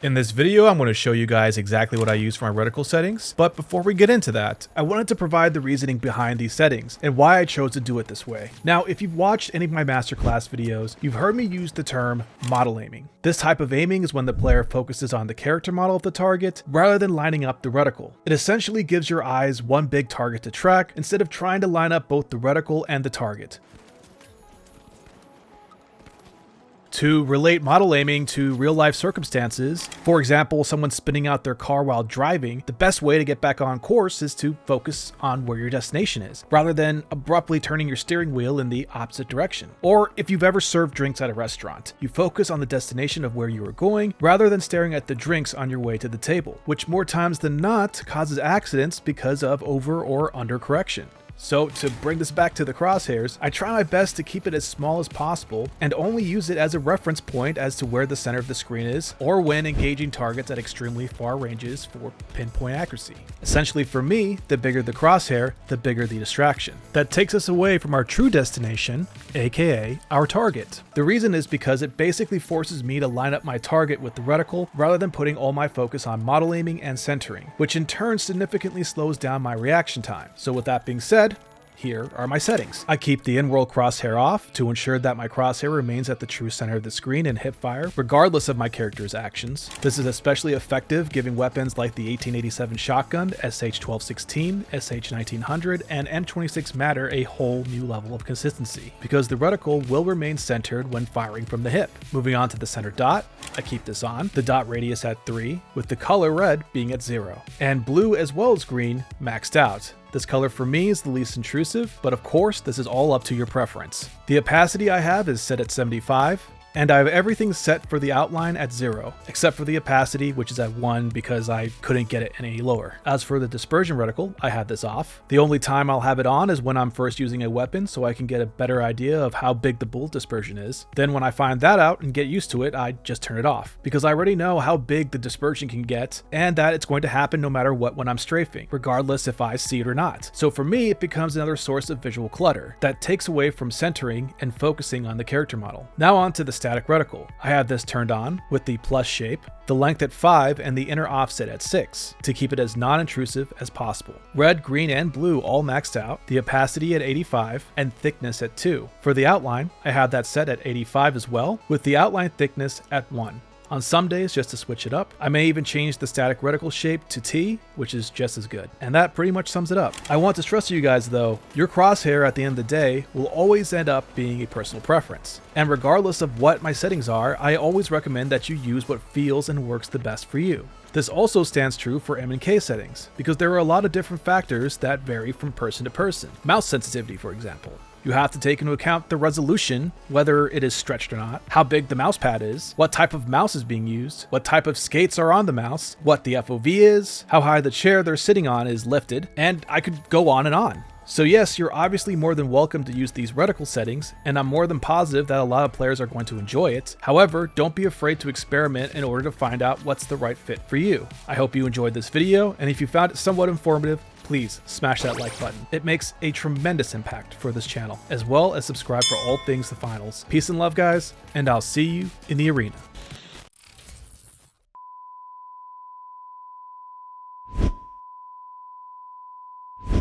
In this video, I'm going to show you guys exactly what I use for my reticle settings, but before we get into that, I wanted to provide the reasoning behind these settings and why I chose to do it this way. Now, if you've watched any of my masterclass videos, you've heard me use the term model aiming. This type of aiming is when the player focuses on the character model of the target rather than lining up the reticle. It essentially gives your eyes one big target to track instead of trying to line up both the reticle and the target. To relate model aiming to real-life circumstances, for example, someone spinning out their car while driving, the best way to get back on course is to focus on where your destination is, rather than abruptly turning your steering wheel in the opposite direction. Or if you've ever served drinks at a restaurant, you focus on the destination of where you are going, rather than staring at the drinks on your way to the table, which more times than not causes accidents because of over or under correction. So to bring this back to the crosshairs, I try my best to keep it as small as possible and only use it as a reference point as to where the center of the screen is, or when engaging targets at extremely far ranges for pinpoint accuracy. Essentially for me, the bigger the crosshair, the bigger the distraction. That takes us away from our true destination, aka our target. The reason is because it basically forces me to line up my target with the reticle rather than putting all my focus on model aiming and centering, which in turn significantly slows down my reaction time. So with that being said, here are my settings. I keep the in-world crosshair off to ensure that my crosshair remains at the true center of the screen in HipFire, regardless of my character's actions. This is especially effective giving weapons like the 1887 shotgun, SH-1216, SH-1900, and M26 matter a whole new level of consistency, because the reticle will remain centered when firing from the hip. Moving on to the center dot, I keep this on, the dot radius at 3, with the color red being at 0, and blue as well as green maxed out. This color for me is the least intrusive, but of course this is all up to your preference. The opacity I have is set at 75, and I have everything set for the outline at 0, except for the opacity, which is at 1 because I couldn't get it any lower. As for the dispersion reticle, I have this off. The only time I'll have it on is when I'm first using a weapon, so I can get a better idea of how big the bullet dispersion is. Then when I find that out and get used to it, I just turn it off, because I already know how big the dispersion can get, and that it's going to happen no matter what when I'm strafing, regardless if I see it or not. So for me, it becomes another source of visual clutter that takes away from centering and focusing on the character model. Now on to the static reticle. I have this turned on with the plus shape, the length at 5, and the inner offset at 6 to keep it as non-intrusive as possible. Red, green, and blue all maxed out, the opacity at 85, and thickness at 2. For the outline, I have that set at 85 as well, with the outline thickness at 1. On some days, just to switch it up, I may even change the static reticle shape to T, which is just as good. And that pretty much sums it up. I want to stress to you guys though, your crosshair at the end of the day will always end up being a personal preference. And regardless of what my settings are, I always recommend that you use what feels and works the best for you. This also stands true for M&K settings, because there are a lot of different factors that vary from person to person. Mouse sensitivity, for example. You have to take into account the resolution, whether it is stretched or not, how big the mouse pad is, what type of mouse is being used, what type of skates are on the mouse, what the FOV is, how high the chair they're sitting on is lifted, and I could go on and on. So yes, you're obviously more than welcome to use these reticle settings, and I'm more than positive that a lot of players are going to enjoy it. However, don't be afraid to experiment in order to find out what's the right fit for you. I hope you enjoyed this video, and if you found it somewhat informative, please smash that like button. It makes a tremendous impact for this channel, as well as subscribe for all things the finals. Peace and love, guys, and I'll see you in the arena.